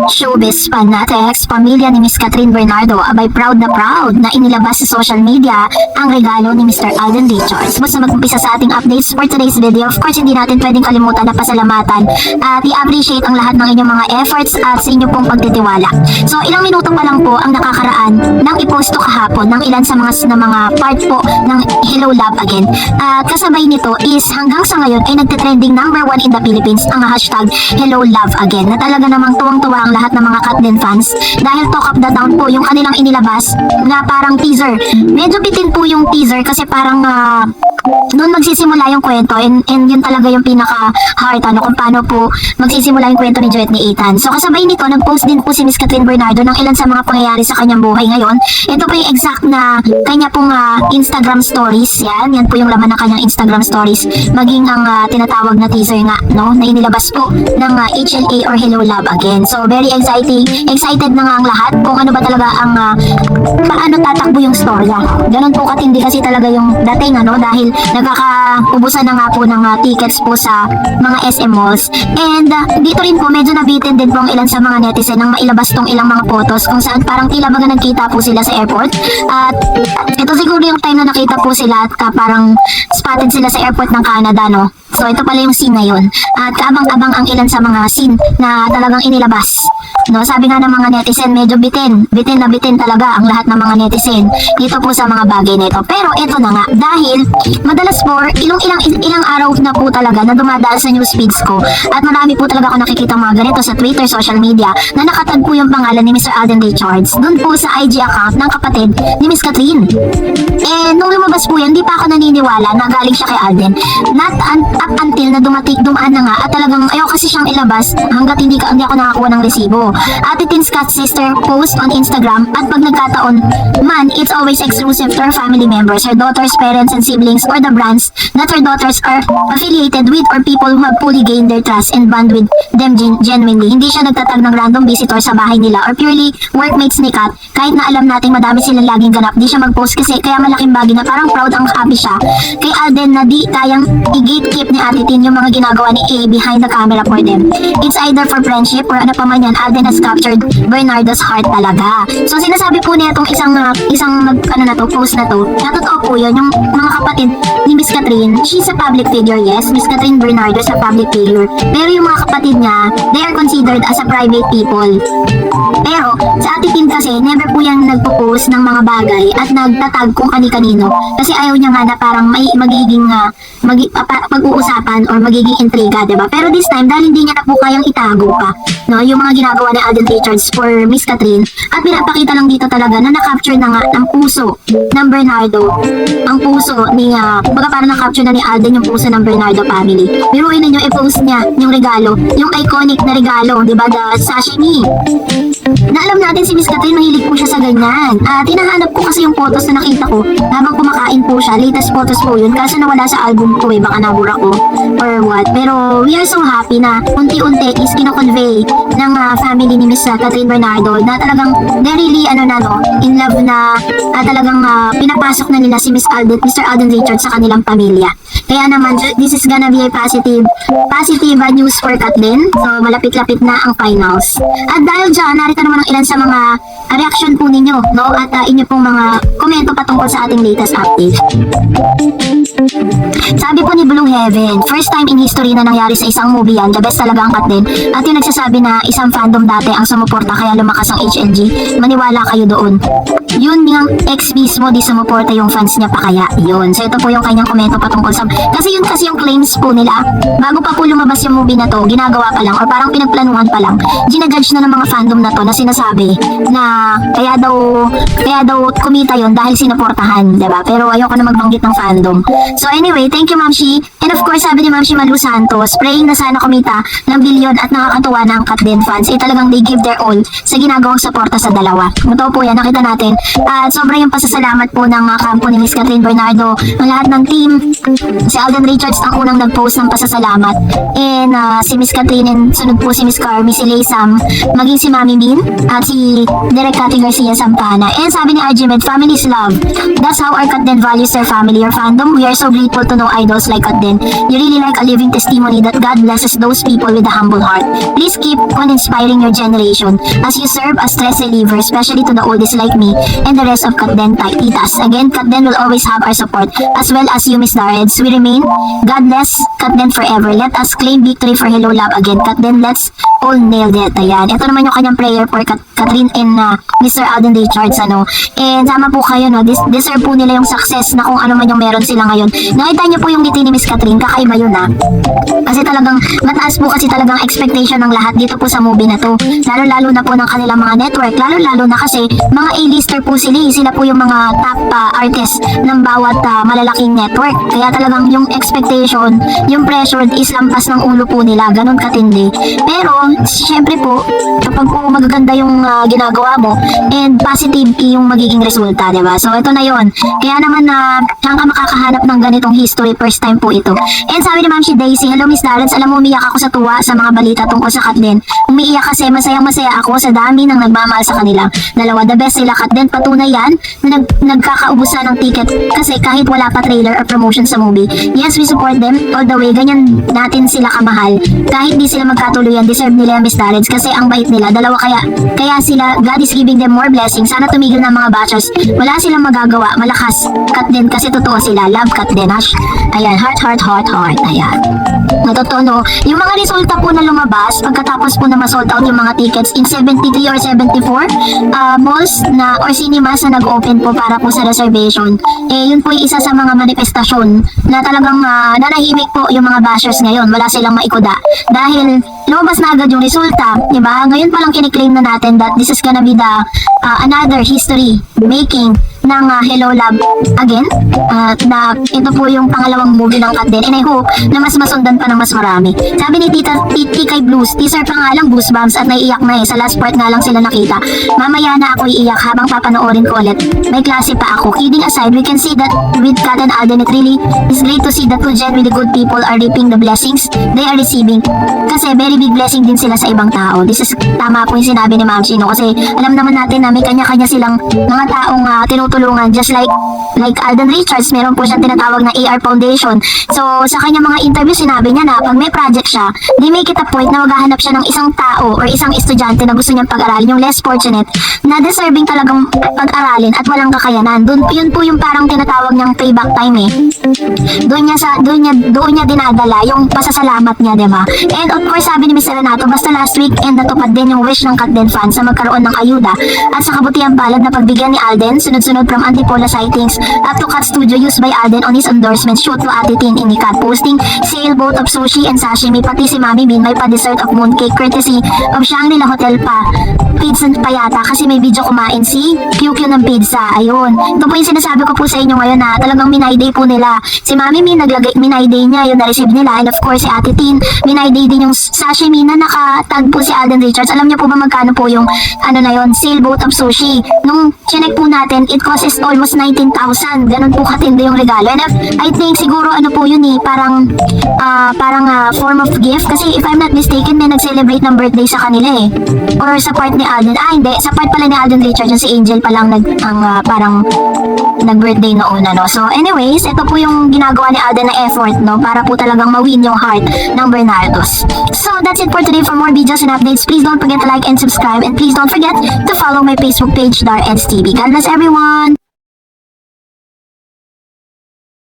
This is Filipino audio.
Showbiz fanatics, pamilya ni Miss Catherine Bernardo abay proud na inilabas sa social media ang regalo ni Mr. Alden Richards. Basta mag-umpisa sa ating updates for today's video, of course hindi natin pwedeng kalimutan na pasalamatan at i-appreciate ang lahat ng inyong mga efforts at sa inyo pong pagtitiwala. So ilang minuto pa lang po ang nakakaraan nang i-post to kahapon ng ilan sa mga part po ng Hello Love Again. At kasabay nito is hanggang sa ngayon ay nagtitrending number 1 in the Philippines ang hashtag Hello Love Again na talaga namang tuwang-tuwa ang lahat ng mga Kathleen fans dahil talk of the town po yung kanilang inilabas na parang teaser. Medyo bitin po yung teaser kasi parang doon magsisimula yung kwento and yun talaga yung pinaka-heart kung paano po magsisimula yung kwento ni Joet ni Ethan. So kasabay nito, nag-post din po si Miss Catherine Bernardo ng ilan sa mga pangyayari sa kanyang buhay ngayon. Ito po yung exact na kanya pong Instagram stories. Yan po yung laman ng kanyang Instagram stories. Maging ang tinatawag na teaser nga, no, na inilabas po ng HLA or Hello Love Again. So very exciting. Excited na nga ang lahat kung ano ba talaga ang paano tatakbo yung storya. Ganun po katindi kasi talaga yung dating dahil nagkakaubusan na nga po ng tickets po sa mga SM malls. And dito rin po medyo nabitin din po ang ilan sa mga netizen nang mailabas tong ilang mga photos kung saan parang tila baga nagkita po sila sa airport. At ito siguro yung time na nakita po sila at parang spotted sila sa airport ng Canada, no? So ito pala yung scene na yun. At kaabang-abang ang ilan sa mga scene na talagang inilabas. No, sabi nga ng mga netizen, medyo bitin na bitin talaga ang lahat ng mga netizen dito po sa mga bagay nito. Pero ito na nga, dahil madalas po ilang araw na po talaga na dumadaan sa news feeds ko at marami po talaga ako nakikita mga ganito sa Twitter, social media na nakatag po yung pangalan ni Mr. Alden Richards dun po sa IG account ng kapatid ni Miss Catherine. And nung lumabas po yan, di pa ako naniniwala na galing siya kay Alden. Not up until na dumaan na nga at talagang ayaw kasi siyang ilabas hanggat hindi ako nakakuha ng resibo. Ate Tin's Cat Sister post on Instagram at pag nagkataon man, it's always exclusive to her family members, her daughters, parents, and siblings, or the brands that her daughters are affiliated with or people who have fully gained their trust and bond with them genuinely. Hindi siya nagtatag ng random visitor sa bahay nila or purely workmates ni Kat. Kahit na alam nating madami silang laging ganap, di siya mag-post kasi kaya malaking bagay na parang proud ang happy siya kay Alden na di kayang i-gatekeep ni Ate Tin yung mga ginagawa ni A behind the camera for them. It's either for friendship or ano pa man yan, Alden has captured Bernardo's heart talaga. So sinasabi po niya itong isang post na to, na totoo po yun, yung mga kapatid ni Miss Catherine, she's a public figure, yes, Miss Catherine Bernardo is a public figure, pero yung mga kapatid niya, they are considered as a private people. Pero sa Ate Tin kasi, never po yan nagpo-post ng mga bagay at nagtatag kung kani-kanino kasi ayaw niya nga na parang may magiging pag-uusapan or magiging intriga, diba? Pero this time, dahil hindi niya na po kayang itago pa, no, yung mga ginagawa ni Alden Richards for Miss Catherine at pinapakita lang dito talaga na na-capture na nga ng puso ng Bernardo, ang puso ni baga parang na-capture na ni Alden yung puso ng Bernardo family. Biruin ninyo i-post niya yung regalo, yung iconic na regalo, diba, the sashimi na alam natin si Miss Catherine mahilig po siya sa ganyan. Tinahanap ko kasi yung photos na nakita ko habang kumakain po siya, latest photos po yun kasi nawala sa album ko baka nabura ko or what. Pero we are so happy na unti-unti is kino-convey ng family ni Miss Catherine Bernardo na talagang they're really in love na talagang pinapasok na nila si Mr. Alden Richards sa kanilang pamilya. Kaya naman this is gonna be a positive news for Kathleen. So malapit-lapit na ang finals. At dahil dyan, narito naman ang ilan sa mga reaction po ninyo, no? At inyo pong mga komento patungkol sa ating latest update. Sabi po ni Blue Heaven, first time in history na nangyari sa isang movie yan, the best talaga ang Kathleen. At yung nagsasabi na isang fandom dati ang sumuporta kaya lumakas ang HLG, maniwala kayo doon. Yun yung ex mismo di sumuporta yung fans niya pa kaya yun. So ito po yung kanyang komento patungkol sa kasi yung claims po nila bago pa po lumabas yung movie na to, ginagawa pa lang or parang pinagplanuhan pa lang, ginajudge na ng mga fandom na to na sinasabi na kaya daw kumita yon dahil sinuportahan, diba? Pero ayoko na magbanggit ng fandom. So anyway, thank you Ma'am Shi. And of course, sabi ni Ma'am Shi Malu Santos, praying na sana kumita ng bilyon at nakakatuwa ng Kathleen fans. Talagang they give their all sa ginagawang suporta sa dalawa. Totoo po yan, nakita natin. At sobrang yung pasasalamat po ng kampo ni Miss Catherine Bernardo, ng lahat ng team Si Alden Richards ang unang nag-post ng pasasalamat. And si Miss Catherine and sunod po si Miss Carmi, si Laysam, maging si Mami Min, at si Direk Cathy Garcia Sampana. And sabi ni Arjimed, family is love. That's how our Katden values their family or fandom. We are so grateful to know idols like Katden. You really like a living testimony that God blesses those people with a humble heart. Please keep on inspiring your generation as you serve as stress reliever, especially to the oldies like me and the rest of Katden titas. Again, Katden will always have our support as well as you, Miss Dareds. We remain. God bless Katden forever. Let us claim victory for Hello Love again. Katden, let's all nail it. Ayan. Ito naman yung kanyang prayer for Catherine and Mr. Alden Richards. And sama po kayo, no? Deserve po nila yung success na kung ano man yung meron sila ngayon. Nakita niyo po yung ngiti ni Miss Catherine. Kakaiba yun, Kasi talagang mataas po kasi talagang expectation ng lahat dito po sa movie na to. Lalo-lalo na po ng kanilang mga network. Lalo-lalo na kasi mga A-lister po sila. Sila po yung mga top artists ng bawat malalaking network. Kaya talagang yung expectation, yung pressure is lampas ng ulo po nila. Ganun katindi. Pero, syempre po, kapag po magaganda yung ginagawa mo and positive yung magiging resulta, diba? So, ito na yon. Kaya naman saan ka makakahanap ng ganitong history, first time po ito. And sabi ni Ma'am si Daisy, hello Miss Darrens, alam mo umiyak ako sa tuwa sa mga balita tungkol sa Katden. Umiiyak kasi masayang-masaya ako sa dami ng nagmamahal sa kanila. Dalawa, the best sila Katden. Patunay yan na nagkakaubusan ng ticket kasi kahit wala pa trailer or promotion sa movie. Yes, we support them all the way. Ganyan natin sila kamahal. Kahit di sila magkatuluyan, deserve nila Miss Darrens kasi ang bait nila. Dalawa kaya sila, God is giving them more blessings. Sana tumigil ng mga bashers. Wala silang magagawa. Malakas Katden kasi totoo sila. Love Katden. Ayan, heart. Ayan. Natotoo, yung mga resulta po na lumabas pagkatapos po na ma-sold out yung mga tickets in 73 or 74 malls na or cinemas na nag-open po para po sa reservation. Yun po yung isa sa mga manifestasyon na talagang nanahimik po yung mga bashers ngayon. Wala silang maikuda. Dahil lumabas na agad yung resulta, diba? Ngayon pa lang kiniklaim na natin that this is gonna be the another history making ng Hello Love again. Na ito po yung pangalawang movie ng Katden and I hope na mas masundan pa ng mas marami. Sabi ni Titi kay Blues, teaser pa nga lang Goosebumps at naiiyak na sa last part nga lang sila nakita. Mamaya na ako iiyak habang papanoorin ko ulit. May klase pa ako. Kidding aside, we can see that with Kat and Alden, it really is great to see that two genuinely good people are reaping the blessings they are receiving. Kasi very big blessing din sila sa ibang tao. This is tama po yung sinabi ni Ma'am Chino kasi alam naman natin na may kanya-kanya silang mga taong tinutulungan just like Alden Richards, meron po siyang tinatawag na AR Foundation. So, sa kanya mga interview, sinabi niya na pag may project siya, they make it a point na maghahanap siya ng isang tao or isang estudyante na gusto niyang pag-aralin, yung less fortunate, na deserving talagang pag-aralin at walang kakayanan. Yun po yung parang tinatawag niyang payback time Doon niya dinadala yung pasasalamat niya, diba? And of course, sabi ni Mr. Renato, basta last week and natupad din yung wish ng Katden fans na magkaroon ng ayuda at sa kabutihan palad na pagbigyan ni Alden, sunod-sunod from Antipola sightings up to Cat Studio used by Alden on his endorsement shoot to Ate Tin in Cat posting sailboat of sushi and sashimi, pati si Mami Min may pa-dessert of mooncake courtesy of Shangri-La Hotel pa. Pizza pa yata kasi may video kumain si QQ ng pizza. Ayun. Ito po yung sinasabi ko po sa inyo ngayon na talagang minayday po nila. Si Mami Min minayday niya yung na-receive nila and of course si Ate Tin minayday din yung sashimi na nakatag po si Alden Richards. Alam niyo po ba magkano po yung sailboat of sushi? Nung chinek po natin, it costs almost 19,000. Ganun po katindi yung regalo. And I think siguro po yun parang form of gift kasi if I'm not mistaken may nag-celebrate ng birthday sa kanila or sa part ni Alden. Hindi, sa part pala ni Alden Richards yung si Angel pa lang parang nag-birthday noon So anyways, ito po yung ginagawa ni Alden na effort para po talagang ma-win yung heart ng Bernardos. So that's it for today. For more videos and updates, please don't forget to like and subscribe and please don't forget to follow my Facebook page, Dareds TV. God bless everyone!